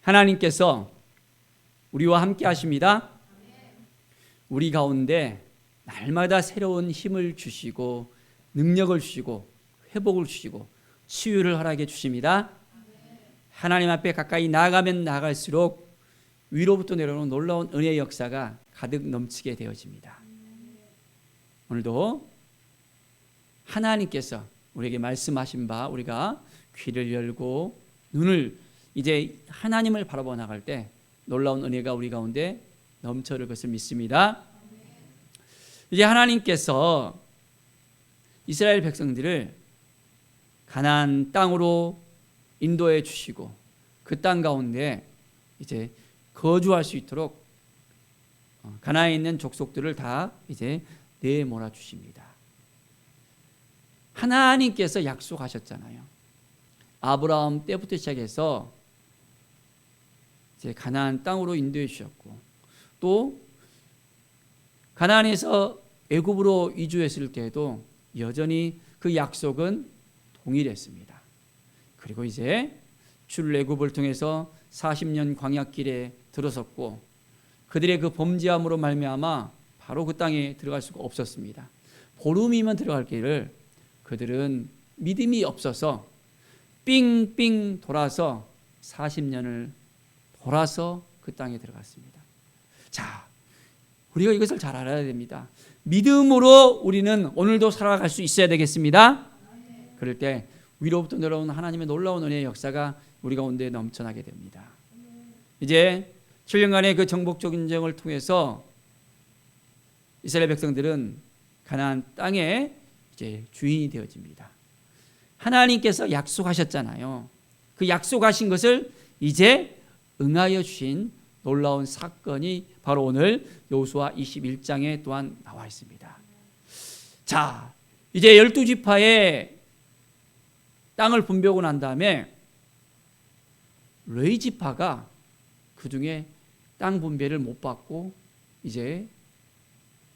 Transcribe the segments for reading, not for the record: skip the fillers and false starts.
하나님께서 우리와 함께 하십니다. 우리 가운데 날마다 새로운 힘을 주시고 능력을 주시고 회복을 주시고 치유를 허락해 주십니다. 하나님 앞에 가까이 나아가면 나아갈수록 위로부터 내려오는 놀라운 은혜의 역사가 가득 넘치게 되어집니다. 오늘도 하나님께서 우리에게 말씀하신 바 우리가 귀를 열고 눈을 이제 하나님을 바라보아 나갈 때 놀라운 은혜가 우리 가운데 넘쳐를 것을 믿습니다. 이제 하나님께서 이스라엘 백성들을 가나안 땅으로 인도해 주시고 그 땅 가운데 이제 거주할 수 있도록 가나안에 있는 족속들을 다 이제 내몰아 주십니다. 하나님께서 약속하셨잖아요. 아브라함 때부터 시작해서 이제 가나안 땅으로 인도해 주셨고 또 가나안에서 애굽으로 이주했을 때에도 여전히 그 약속은 동일했습니다. 그리고 이제 출애굽을 통해서 40년 광야길에 들어섰고 그들의 그 범죄함으로 말미암아 바로 그 땅에 들어갈 수가 없었습니다. 보름이면 들어갈 길을 그들은 믿음이 없어서 삥삥 돌아서 40년을 돌아서 그 땅에 들어갔습니다. 자, 우리가 이것을 잘 알아야 됩니다. 믿음으로 우리는 오늘도 살아갈 수 있어야 되겠습니다. 그럴 때 위로부터 내려오는 하나님의 놀라운 은혜의 역사가 우리 가운데 넘쳐나게 됩니다. 이제 7년간의 그 정복적 전쟁을 통해서 이스라엘 백성들은 가나안 땅에 이제 주인이 되어집니다. 하나님께서 약속하셨잖아요. 그 약속하신 것을 이제 응하여 주신 놀라운 사건이 바로 오늘 여호수아 21장에 또한 나와 있습니다. 자, 이제 12지파의 땅을 분배하고 난 다음에 레위 지파가 그 중에 땅 분배를 못 받고 이제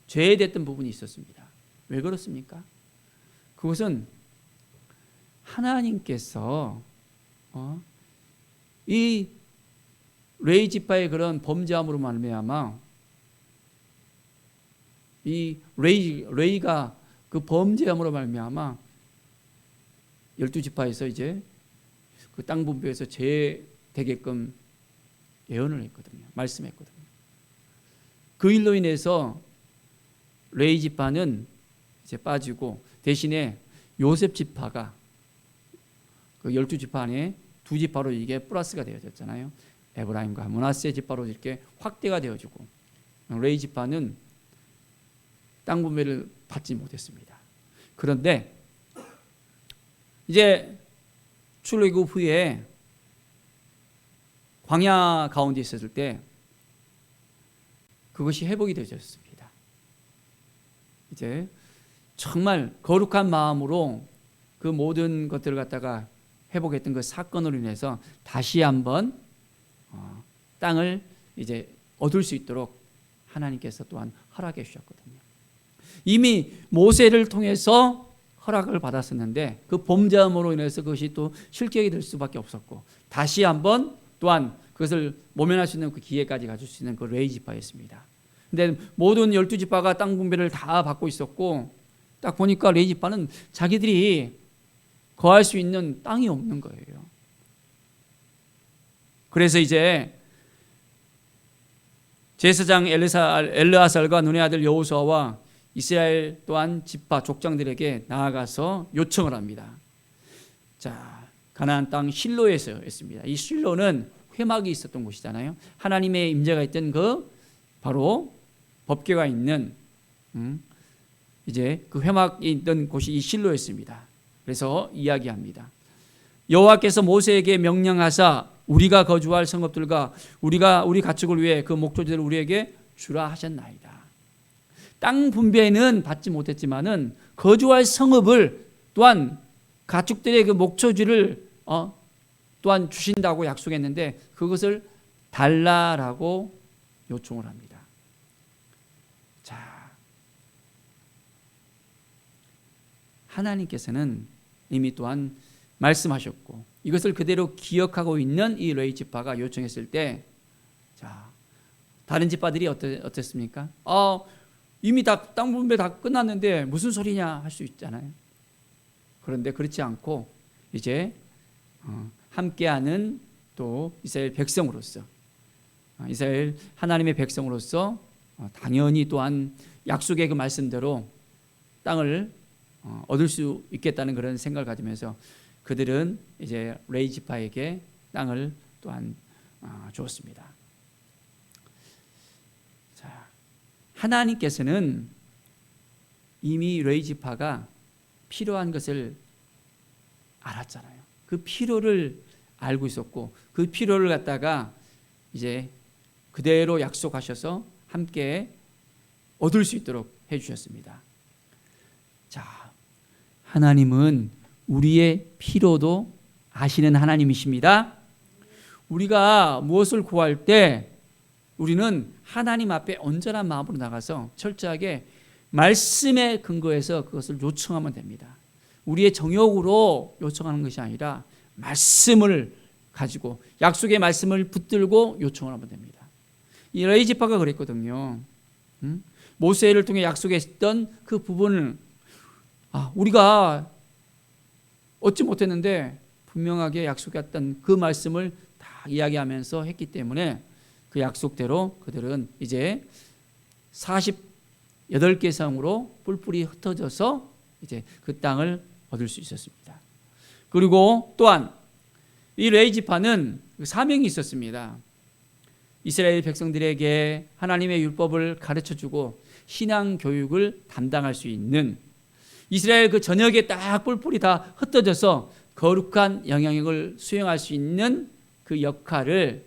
제외됐던 부분이 있었습니다. 왜 그렇습니까? 그것은 하나님께서 이 레위 지파의 그런 범죄함으로 말미암아 이 레위가 그 범죄함으로 말미암아 12지파에서 이제 그 땅 분배에서 제외되게끔 예언을 했거든요. 말씀했거든요. 그 일로 인해서 레위 지파는 이제 빠지고 대신에 요셉 지파가 그 12지파 안에 2지파로 이게 플러스가 되어졌잖아요. 에브라임과 므낫세 지파로 이렇게 확대가 되어지고 레위 지파는 땅 분배를 받지 못했습니다. 그런데 이제 출애굽 후에 광야 가운데 있었을 때 그것이 회복이 되어졌습니다. 이제 정말 거룩한 마음으로 그 모든 것들을 갖다가 회복했던 그 사건으로 인해서 다시 한번 땅을 이제 얻을 수 있도록 하나님께서 또한 허락해 주셨거든요. 이미 모세를 통해서 허락을 받았었는데 그 범죄함으로 인해서 그것이 또 실격이 될 수밖에 없었고 다시 한번 또한 그것을 모면할 수 있는 그 기회까지 가질 수 있는 그 레위 지파였습니다. 근데 모든 12지파가 땅 분배를 다 받고 있었고 딱 보니까 레위 지파는 자기들이 거할 수 있는 땅이 없는 거예요. 그래서 이제 제사장 엘르아살과 눈의 아들 여호수아와 이스라엘 또한 지파 족장들에게 나아가서 요청을 합니다. 자, 가나안 땅 실로에서 했습니다. 이 실로는 회막이 있었던 곳이잖아요. 하나님의 임재가 있던 그 바로 법궤가 있는 이제 그 회막이 있던 곳이 이 실로였습니다. 그래서 이야기합니다. 여호와께서 모세에게 명령하사 우리가 거주할 성읍들과 우리 가축을 위해 그 목초지를 우리에게 주라 하셨나이다. 땅 분배는 받지 못했지만은 거주할 성읍을 또한 가축들의 그 목초지를 또한 주신다고 약속했는데 그것을 달라라고 요청을 합니다. 자, 하나님께서는 이미 또한 말씀하셨고 이것을 그대로 기억하고 있는 이 레위 지파가 요청했을 때, 자, 다른 지파들이 어땠습니까? 이미 땅 분배 다 끝났는데 무슨 소리냐 할 수 있잖아요. 그런데 그렇지 않고 이제 함께하는 또 이스라엘 백성으로서, 이스라엘 하나님의 백성으로서 당연히 또한 약속의 그 말씀대로 땅을 얻을 수 있겠다는 그런 생각을 가지면서 그들은 이제 레위 지파에게 땅을 또한 주었습니다. 자, 하나님께서는 이미 레위 지파가 필요한 것을 알았잖아요. 그 필요를 알고 있었고 그 필요를 갖다가 이제 그대로 약속하셔서 함께 얻을 수 있도록 해주셨습니다. 자, 하나님은 우리의 필요도 아시는 하나님이십니다. 우리가 무엇을 구할 때 우리는 하나님 앞에 온전한 마음으로 나가서 철저하게 말씀에 근거해서 그것을 요청하면 됩니다. 우리의 정욕으로 요청하는 것이 아니라 말씀을 가지고 약속의 말씀을 붙들고 요청을 하면 됩니다. 이 레위 지파가 그랬거든요. 모세를 통해 약속했던 그 부분을 우리가 얻지 못했는데 분명하게 약속했던 그 말씀을 다 이야기하면서 했기 때문에 그 약속대로 그들은 이제 48개 성으로 뿔뿔이 흩어져서 이제 그 땅을 얻을 수 있었습니다. 그리고 또한 이 레위 지파는 사명이 있었습니다. 이스라엘 백성들에게 하나님의 율법을 가르쳐주고 신앙 교육을 담당할 수 있는, 이스라엘 그 전역에 딱 뿔뿔이 다 흩어져서 거룩한 영향력을 수행할 수 있는 그 역할을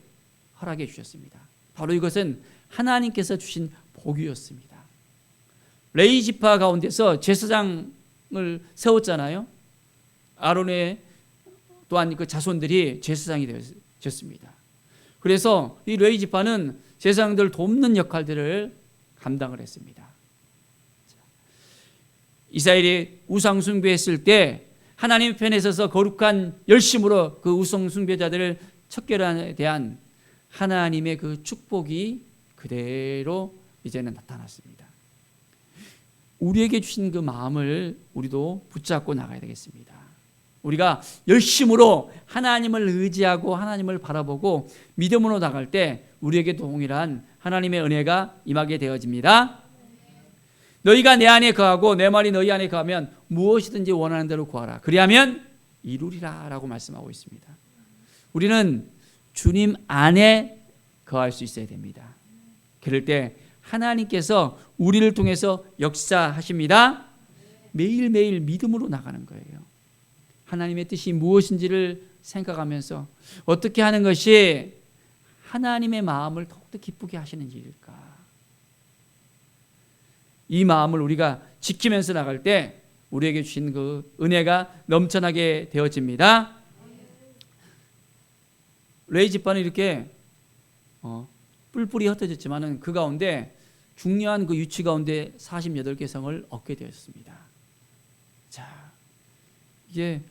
허락해 주셨습니다. 바로 이것은 하나님께서 주신 복이었습니다. 레위 지파 가운데서 제사장을 세웠잖아요. 아론의 또한 그 자손들이 제사장이 되었습니다. 그래서 이 레위 지파는 제사장들 돕는 역할들을 감당을 했습니다. 이스라엘이 우상 숭배했을 때 하나님 편에 서서 거룩한 열심으로 그 우상 숭배자들을 척결에 대한 하나님의 그 축복이 그대로 이제는 나타났습니다. 우리에게 주신 그 마음을 우리도 붙잡고 나가야 되겠습니다. 우리가 열심으로 하나님을 의지하고 하나님을 바라보고 믿음으로 나갈 때 우리에게 동일한 하나님의 은혜가 임하게 되어집니다. 너희가 내 안에 거하고 내 말이 너희 안에 거하면 무엇이든지 원하는 대로 구하라. 그리하면 이루리라 라고 말씀하고 있습니다. 우리는 주님 안에 거할 수 있어야 됩니다. 그럴 때 하나님께서 우리를 통해서 역사하십니다. 매일매일 믿음으로 나가는 거예요. 하나님의 뜻이 무엇인지를 생각하면서 어떻게 하는 것이 하나님의 마음을 더욱더 기쁘게 하시는 일일까? 이 마음을 우리가 지키면서 나갈 때 우리에게 주신 그 은혜가 넘쳐나게 되어집니다. 레위 지파는 이렇게 뿔뿔이 흩어졌지만은 그 가운데 중요한 그 유치 가운데 48개 성을 얻게 되었습니다. 자, 이제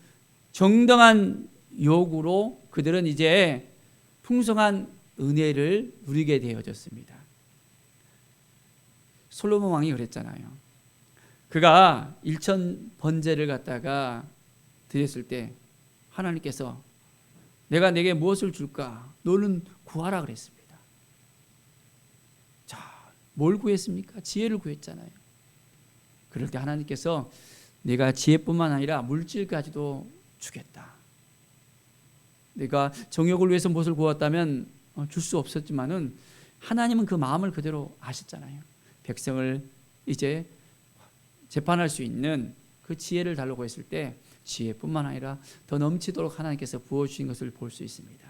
정당한 요구로 그들은 이제 풍성한 은혜를 누리게 되어졌습니다. 솔로몬 왕이 그랬잖아요. 그가 1,000번제를 갖다가 드렸을 때 하나님께서 내가 내게 무엇을 줄까? 너는 구하라 그랬습니다. 자, 뭘 구했습니까? 지혜를 구했잖아요. 그럴 때 하나님께서 내가 지혜뿐만 아니라 물질까지도 주겠다. 내가 정욕을 위해서 무엇을 구했다면 줄 수 없었지만은 하나님은 그 마음을 그대로 아셨잖아요. 백성을 이제 재판할 수 있는 그 지혜를 달라고 했을 때 지혜뿐만 아니라 더 넘치도록 하나님께서 부어주신 것을 볼 수 있습니다.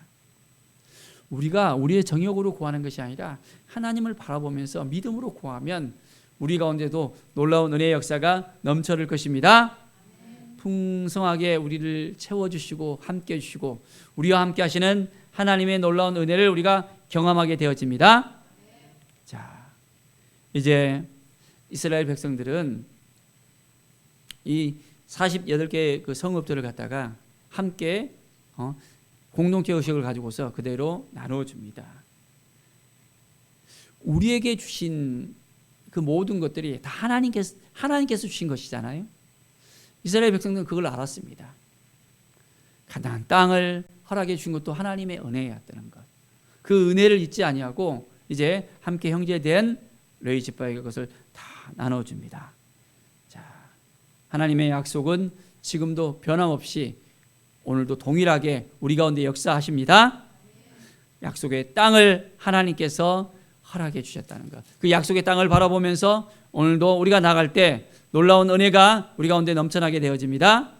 우리가 우리의 정욕으로 구하는 것이 아니라 하나님을 바라보면서 믿음으로 구하면 우리 가운데도 놀라운 은혜의 역사가 넘쳐날 것입니다. 풍성하게 우리를 채워주시고 함께 해주시고 우리와 함께 하시는 하나님의 놀라운 은혜를 우리가 경험하게 되어집니다. 자, 이제 이스라엘 백성들은 이 48개의 그 성읍들을 갖다가 함께 공동체 의식을 가지고서 그대로 나눠줍니다. 우리에게 주신 그 모든 것들이 다 하나님께서 주신 것이잖아요. 이스라엘 백성들은 그걸 알았습니다. 가나안 땅을 허락해 준 것도 하나님의 은혜였다는 것. 그 은혜를 잊지 아니하고 이제 함께 형제된 레위 지파에게 그것을 다 나눠줍니다. 자, 하나님의 약속은 지금도 변함없이 오늘도 동일하게 우리 가운데 역사하십니다. 약속의 땅을 하나님께서 허락해 주셨다는 것. 그 약속의 땅을 바라보면서 오늘도 우리가 나갈 때 놀라운 은혜가 우리 가운데 넘쳐나게 되어집니다.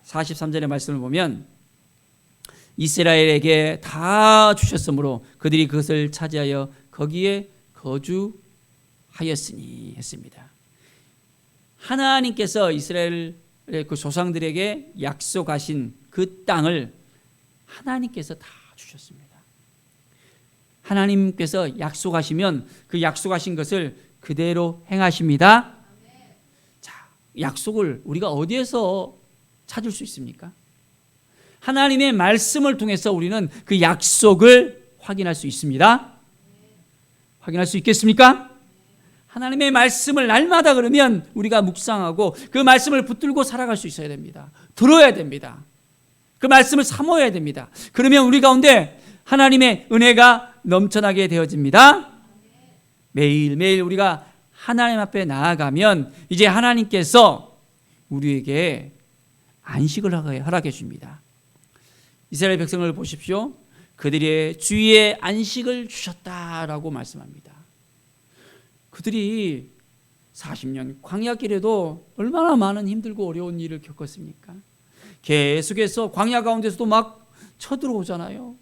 43절의 말씀을 보면 이스라엘에게 다 주셨으므로 그들이 그것을 차지하여 거기에 거주하였으니 했습니다. 하나님께서 이스라엘의 그 조상들에게 약속하신 그 땅을 하나님께서 다 주셨습니다. 하나님께서 약속하시면 그 약속하신 것을 그대로 행하십니다. 자, 약속을 우리가 어디에서 찾을 수 있습니까? 하나님의 말씀을 통해서 우리는 그 약속을 확인할 수 있습니다. 확인할 수 있겠습니까? 하나님의 말씀을 날마다 그러면 우리가 묵상하고 그 말씀을 붙들고 살아갈 수 있어야 됩니다. 들어야 됩니다. 그 말씀을 사모해야 됩니다. 그러면 우리 가운데 하나님의 은혜가 넘쳐나게 되어집니다. 매일매일 우리가 하나님 앞에 나아가면 이제 하나님께서 우리에게 안식을 허락해 줍니다. 이스라엘 백성을 보십시오. 그들의 주위에 안식을 주셨다라고 말씀합니다. 그들이 40년 광야길에도 얼마나 많은 힘들고 어려운 일을 겪었습니까? 계속해서 광야 가운데서도 막 쳐들어오잖아요.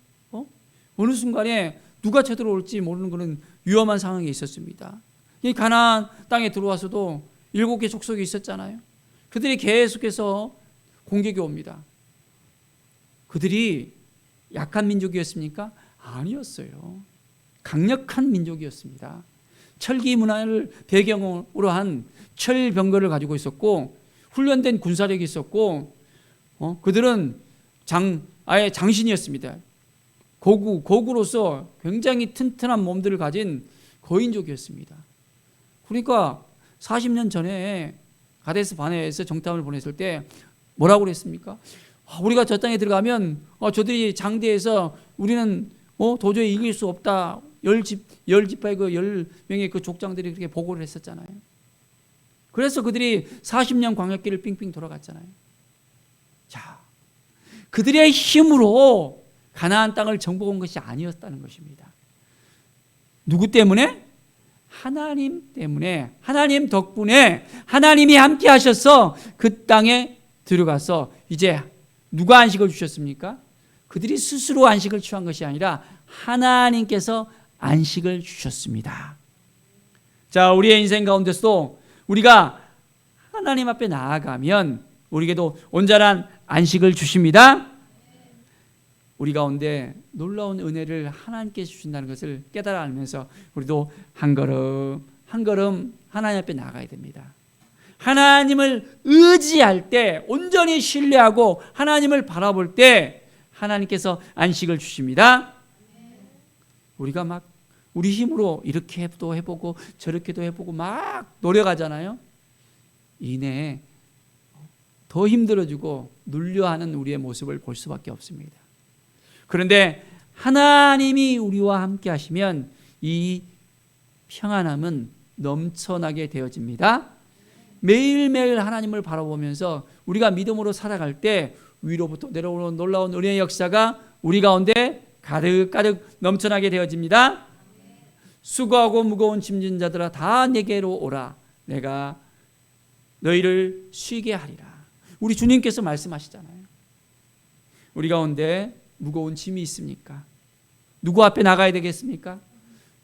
어느 순간에 누가 쳐들어올지 모르는 그런 위험한 상황이 있었습니다. 이 가나안 땅에 들어와서도 7개 족속이 있었잖아요. 그들이 계속해서 공격이 옵니다. 그들이 약한 민족이었습니까? 아니었어요. 강력한 민족이었습니다. 철기 문화를 배경으로 한 철병거를 가지고 있었고 훈련된 군사력이 있었고 그들은 아예 장신이었습니다. 고구로서 굉장히 튼튼한 몸들을 가진 거인족이었습니다. 그러니까 40년 전에 가데스 바네에서 정탐을 보냈을 때 뭐라고 그랬습니까? 우리가 저 땅에 들어가면 저들이 장대에서 우리는 도저히 이길 수 없다. 열 지파의 그 10명의 그 족장들이 그렇게 보고를 했었잖아요. 그래서 그들이 40년 광야길을 빙빙 돌아갔잖아요. 자, 그들의 힘으로 가나안 땅을 정복한 것이 아니었다는 것입니다. 누구 때문에? 하나님 때문에, 하나님 덕분에 하나님이 함께 하셔서 그 땅에 들어가서 이제 누가 안식을 주셨습니까? 그들이 스스로 안식을 취한 것이 아니라 하나님께서 안식을 주셨습니다. 자, 우리의 인생 가운데서도 우리가 하나님 앞에 나아가면 우리에게도 온전한 안식을 주십니다. 우리 가운데 놀라운 은혜를 하나님께서 주신다는 것을 깨달아 알면서 우리도 한 걸음 한 걸음 하나님 앞에 나가야 됩니다. 하나님을 의지할 때, 온전히 신뢰하고 하나님을 바라볼 때 하나님께서 안식을 주십니다. 우리가 막 우리 힘으로 이렇게도 해보고 저렇게도 해보고 막 노력하잖아요. 이내 더 힘들어지고 눌려하는 우리의 모습을 볼 수밖에 없습니다. 그런데 하나님이 우리와 함께 하시면 이 평안함은 넘쳐나게 되어집니다. 매일매일 하나님을 바라보면서 우리가 믿음으로 살아갈 때 위로부터 내려오는 놀라운 은혜의 역사가 우리 가운데 가득가득 넘쳐나게 되어집니다. 수고하고 무거운 짐진 자들아 다 내게로 오라. 내가 너희를 쉬게 하리라. 우리 주님께서 말씀하시잖아요. 우리 가운데 무거운 짐이 있습니까? 누구 앞에 나가야 되겠습니까?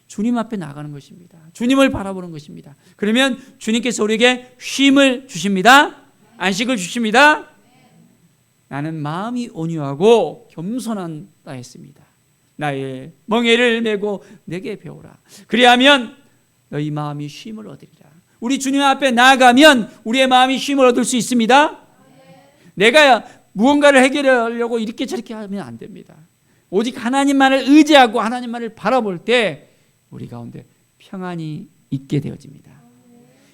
주님 앞에 나가는 것입니다. 주님을 바라보는 것입니다. 그러면 주님께서 우리에게 쉼을 주십니다. 안식을 주십니다. 나는 마음이 온유하고 겸손한다 했습니다. 나의 멍에를 메고 내게 배우라. 그리하면 너희 마음이 쉼을 얻으리라. 우리 주님 앞에 나아가면 우리의 마음이 쉼을 얻을 수 있습니다. 내가 무언가를 해결하려고 이렇게 저렇게 하면 안 됩니다. 오직 하나님만을 의지하고 하나님만을 바라볼 때 우리 가운데 평안이 있게 되어집니다.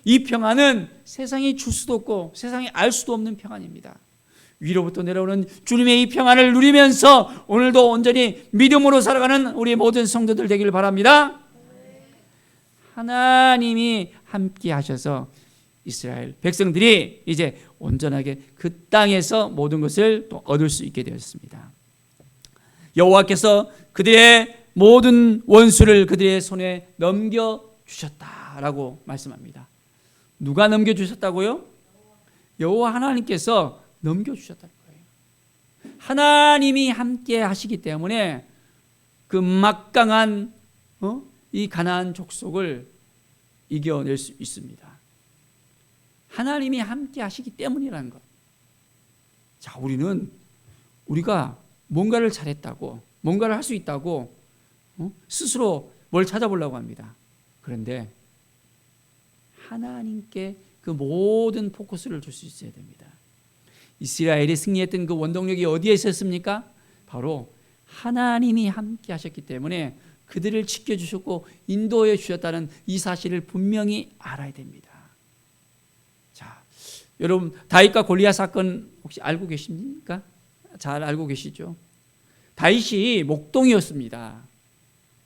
이 평안은 세상이 줄 수도 없고 세상이 알 수도 없는 평안입니다. 위로부터 내려오는 주님의 이 평안을 누리면서 오늘도 온전히 믿음으로 살아가는 우리 모든 성도들 되기를 바랍니다. 하나님이 함께 하셔서 이스라엘 백성들이 이제 온전하게 그 땅에서 모든 것을 또 얻을 수 있게 되었습니다. 여호와께서 그들의 모든 원수를 그들의 손에 넘겨주셨다라고 말씀합니다. 누가 넘겨주셨다고요? 여호와 하나님께서 넘겨주셨다는 거예요. 하나님이 함께 하시기 때문에 그 막강한 이 가나안 족속을 이겨낼 수 있습니다. 하나님이 함께 하시기 때문이라는 것. 자, 우리가 뭔가를 잘했다고, 뭔가를 할 수 있다고 스스로 뭘 찾아보려고 합니다. 그런데 하나님께 그 모든 포커스를 줄 수 있어야 됩니다. 이스라엘이 승리했던 그 원동력이 어디에 있었습니까? 바로 하나님이 함께 하셨기 때문에 그들을 지켜주셨고 인도해 주셨다는 이 사실을 분명히 알아야 됩니다. 자, 여러분 다윗과 골리앗 사건 혹시 알고 계십니까? 잘 알고 계시죠? 다윗이 목동이었습니다.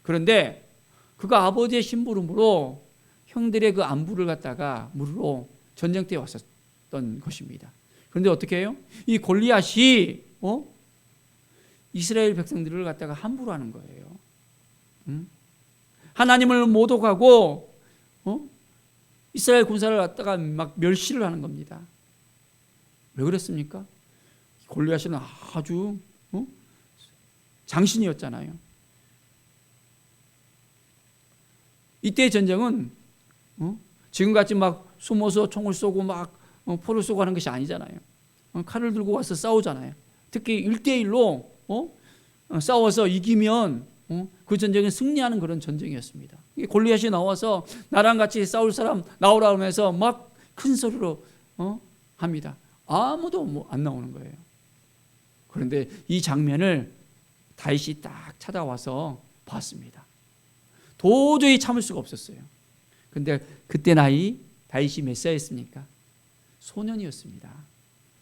그런데 그가 아버지의 심부름으로 형들의 그 안부를 갖다가 물으러 전쟁터에 왔었던 것입니다. 그런데 어떻게 해요? 이 골리앗이 이스라엘 백성들을 갖다가 함부로 하는 거예요. 하나님을 모독하고 이스라엘 군사를 갖다가 막 멸시를 하는 겁니다. 왜 그랬습니까? 골리앗은 아주 장신이었잖아요. 이때의 전쟁은 지금같이 막 숨어서 총을 쏘고 막 포를 쏘고 하는 것이 아니잖아요. 칼을 들고 와서 싸우잖아요. 특히 1대1로 싸워서 이기면 그 전쟁에 승리하는 그런 전쟁이었습니다. 골리앗이 나와서 나랑 같이 싸울 사람 나오라 하면서 막 큰 소리로 합니다. 아무도 안 나오는 거예요. 그런데 이 장면을 다윗이 딱 찾아와서 봤습니다. 도저히 참을 수가 없었어요. 그런데 그때 나이 다윗이 몇 살이었습니까? 소년이었습니다.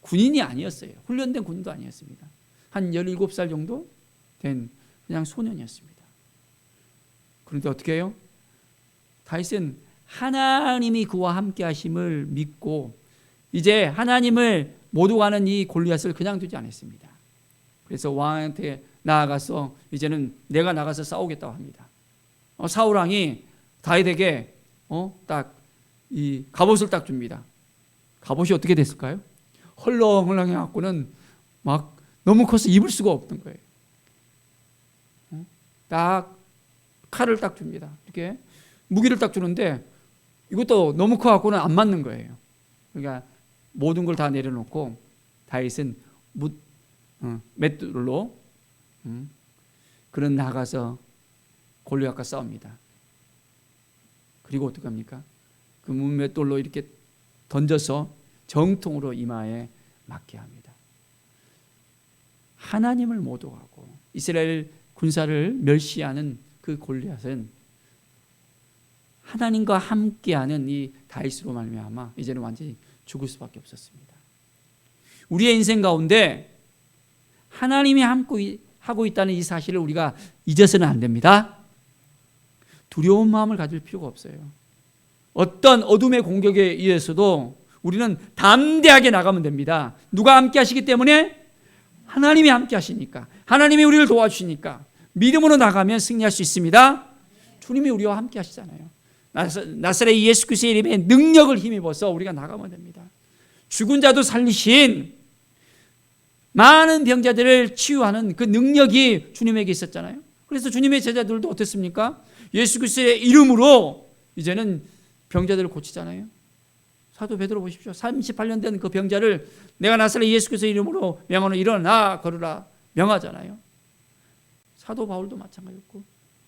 군인이 아니었어요. 훈련된 군인도 아니었습니다. 한 17살 정도 된 그냥 소년이었습니다. 그런데 어떻게 해요? 다윗은 하나님이 그와 함께 하심을 믿고 이제 하나님을 모독하는 이 골리앗을 그냥 두지 않았습니다. 그래서 왕한테 나아가서 이제는 내가 나가서 싸우겠다고 합니다. 사울 왕이 다윗에게 딱 이 갑옷을 딱 줍니다. 갑옷이 어떻게 됐을까요? 헐렁헐렁해 갖고는 막 너무 커서 입을 수가 없던 거예요. 딱 칼을 딱 줍니다. 이렇게 무기를 딱 주는데 이것도 너무 커 갖고는 안 맞는 거예요. 그러니까 모든 걸 다 내려놓고 다윗은 맷돌로 그는 나가서 골리앗과 싸웁니다. 그리고 어떻게 합니까? 그 맷돌로 이렇게 던져서 정통으로 이마에 맞게 합니다. 하나님을 모독하고 이스라엘 군사를 멸시하는 그 골리앗은 하나님과 함께하는 이 다윗으로 말미암아 이제는 완전히 죽을 수밖에 없었습니다. 우리의 인생 가운데 하나님이 함께 하고 있다는 이 사실을 우리가 잊어서는 안 됩니다. 두려운 마음을 가질 필요가 없어요. 어떤 어둠의 공격에 의해서도 우리는 담대하게 나가면 됩니다. 누가 함께 하시기 때문에? 하나님이 함께 하시니까, 하나님이 우리를 도와주시니까 믿음으로 나가면 승리할 수 있습니다. 주님이 우리와 함께 하시잖아요. 나사렛 예수 그리스도의 이름에 능력을 힘입어서 우리가 나가면 됩니다. 죽은 자도 살리신 많은 병자들을 치유하는 그 능력이 주님에게 있었잖아요. 그래서 주님의 제자들도 어땠습니까? 예수 그리스도의 이름으로 이제는 병자들을 고치잖아요. 사도 베드로 보십시오. 38년 된 그 병자를 내가 나사렛 예수 그리스도의 이름으로 명하노니 일어나 걸으라 명하잖아요. 사도 바울도 마찬가지였고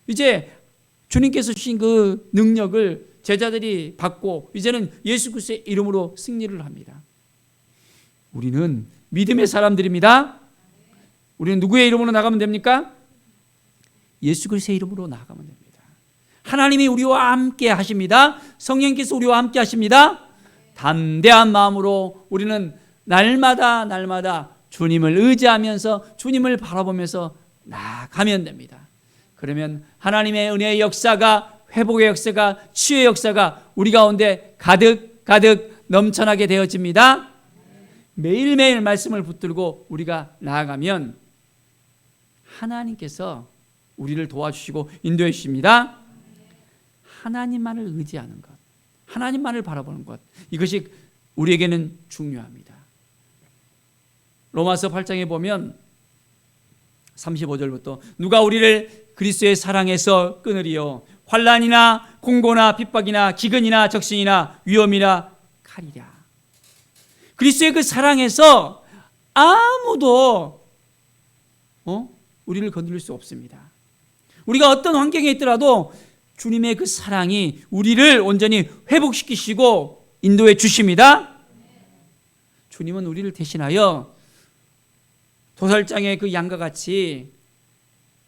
이제 주님께서 주신 그 능력을 제자들이 받고 이제는 예수 그리스도의 이름으로 승리를 합니다. 우리는 믿음의 사람들입니다. 우리는 누구의 이름으로 나가면 됩니까? 예수 그리스도의 이름으로 나가면 됩니다. 하나님이 우리와 함께 하십니다. 성령께서 우리와 함께 하십니다. 담대한 마음으로 우리는 날마다 주님을 의지하면서 주님을 바라보면서 나아가면 됩니다. 그러면 하나님의 은혜의 역사가, 회복의 역사가, 치유의 역사가 우리 가운데 가득 넘쳐나게 되어집니다. 매일매일 말씀을 붙들고 우리가 나아가면 하나님께서 우리를 도와주시고 인도해 주십니다. 하나님만을 의지하는 것, 하나님만을 바라보는 것, 이것이 우리에게는 중요합니다. 로마서 8장에 보면 35절부터 누가 우리를 그리스도의 사랑에서 끊으리요, 환난이나 공고나 핍박이나 기근이나 적신이나 위험이나 칼이랴. 그리스도의 그 사랑에서 아무도 우리를 건드릴 수 없습니다. 우리가 어떤 환경에 있더라도 주님의 그 사랑이 우리를 온전히 회복시키시고 인도해 주십니다. 주님은 우리를 대신하여 도살장의 그 양과 같이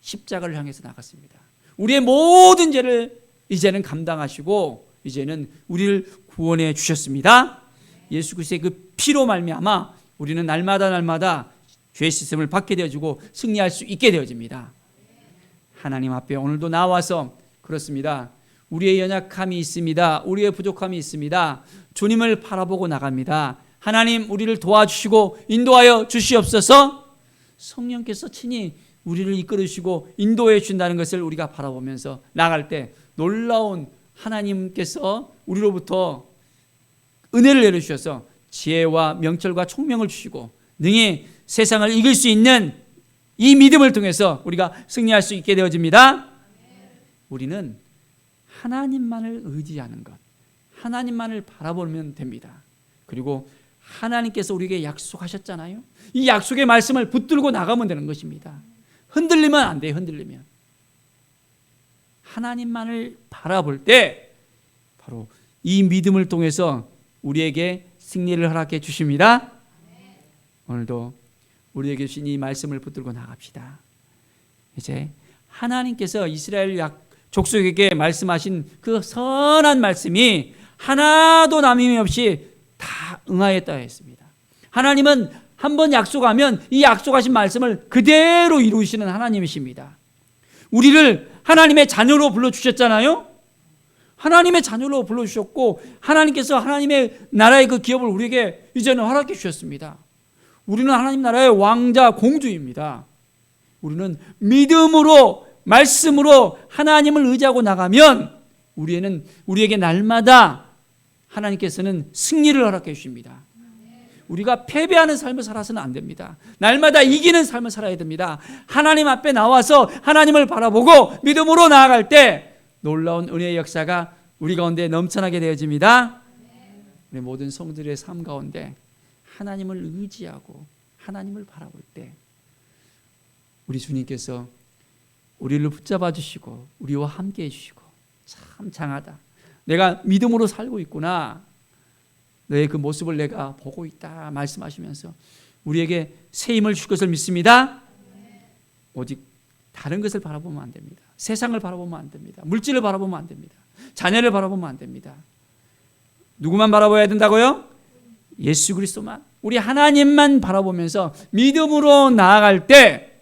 십자가를 향해서 나갔습니다. 우리의 모든 죄를 이제는 감당하시고 이제는 우리를 구원해 주셨습니다. 예수 그리스도의 그 피로 말미암아 우리는 날마다 죄 씻음을 받게 되어지고 승리할 수 있게 되어집니다. 하나님 앞에 오늘도 나와서 그렇습니다. 우리의 연약함이 있습니다. 우리의 부족함이 있습니다. 주님을 바라보고 나갑니다. 하나님 우리를 도와주시고 인도하여 주시옵소서. 성령께서 친히 우리를 이끌으시고 인도해 주신다는 것을 우리가 바라보면서 나갈 때 놀라운 하나님께서 우리로부터 은혜를 내려주셔서 지혜와 명철과 총명을 주시고 능히 세상을 이길 수 있는 이 믿음을 통해서 우리가 승리할 수 있게 되어집니다. 우리는 하나님만을 의지하는 것, 하나님만을 바라보면 됩니다. 그리고 하나님께서 우리에게 약속하셨잖아요. 이 약속의 말씀을 붙들고 나가면 되는 것입니다. 흔들리면 안 돼요. 흔들리면. 하나님만을 바라볼 때 바로 이 믿음을 통해서 우리에게 승리를 허락해 주십니다. 오늘도 우리에게 주신 이 말씀을 붙들고 나갑시다. 이제 하나님께서 이스라엘 족속에게 말씀하신 그 선한 말씀이 하나도 남김없이 다 응하였다 했습니다. 하나님은 한번 약속하면 이 약속하신 말씀을 그대로 이루시는 하나님이십니다. 우리를 하나님의 자녀로 불러주셨잖아요. 하나님의 자녀로 불러주셨고 하나님께서 하나님의 나라의 그 기업을 우리에게 이제는 허락해 주셨습니다. 우리는 하나님 나라의 왕자 공주입니다. 우리는 믿음으로 말씀으로 하나님을 의지하고 나가면 우리에게 날마다 하나님께서는 승리를 허락해 주십니다. 우리가 패배하는 삶을 살아서는 안 됩니다. 날마다 이기는 삶을 살아야 됩니다. 하나님 앞에 나와서 하나님을 바라보고 믿음으로 나아갈 때 놀라운 은혜의 역사가 우리 가운데 넘쳐나게 되어집니다. 우리 모든 성들의 삶 가운데 하나님을 의지하고 하나님을 바라볼 때 우리 주님께서 우리를 붙잡아 주시고 우리와 함께 해주시고 참 장하다. 내가 믿음으로 살고 있구나. 너의 그 모습을 내가 보고 있다 말씀하시면서 우리에게 새 힘을 줄 것을 믿습니다. 오직 다른 것을 바라보면 안 됩니다. 세상을 바라보면 안 됩니다. 물질을 바라보면 안 됩니다. 자녀를 바라보면 안 됩니다. 누구만 바라봐야 된다고요? 예수 그리스도만. 우리 하나님만 바라보면서 믿음으로 나아갈 때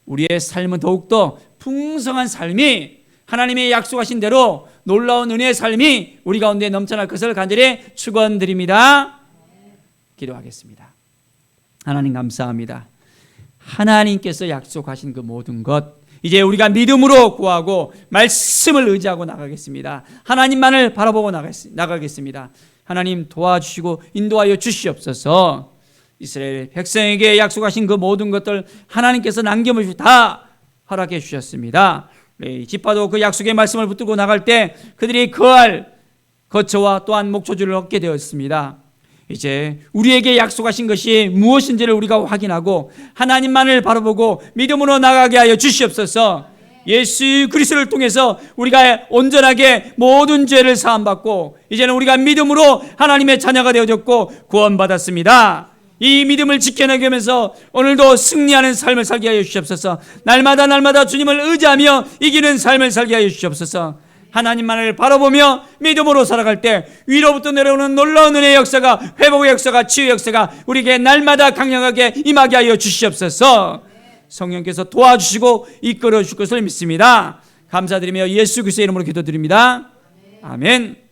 우리의 삶은 더욱더 풍성한 삶이 하나님의 약속하신 대로 놀라운 은혜의 삶이 우리 가운데 넘쳐날 것을 간절히 축원드립니다. 기도하겠습니다. 하나님 감사합니다. 하나님께서 약속하신 그 모든 것 이제 우리가 믿음으로 구하고 말씀을 의지하고 나가겠습니다. 하나님만을 바라보고 나가겠습니다. 하나님 도와주시고 인도하여 주시옵소서. 이스라엘 백성에게 약속하신 그 모든 것들 하나님께서 남김없이 다 허락해 주셨습니다. 지파도 그 약속의 말씀을 붙들고 나갈 때 그들이 거할 거처와 또한 목초지를 얻게 되었습니다. 이제 우리에게 약속하신 것이 무엇인지를 우리가 확인하고 하나님만을 바라보고 믿음으로 나가게 하여 주시옵소서. 예수 그리스도를 통해서 우리가 온전하게 모든 죄를 사함받고 이제는 우리가 믿음으로 하나님의 자녀가 되어졌고 구원받았습니다. 이 믿음을 지켜내면서 오늘도 승리하는 삶을 살게 하여 주시옵소서. 날마다 주님을 의지하며 이기는 삶을 살게 하여 주시옵소서. 하나님만을 바라보며 믿음으로 살아갈 때 위로부터 내려오는 놀라운 은혜의 역사가, 회복의 역사가, 치유의 역사가 우리에게 날마다 강력하게 임하게 하여 주시옵소서. 성령께서 도와주시고 이끌어 주실 것을 믿습니다. 감사드리며 예수 그리스도의 이름으로 기도드립니다. 아멘.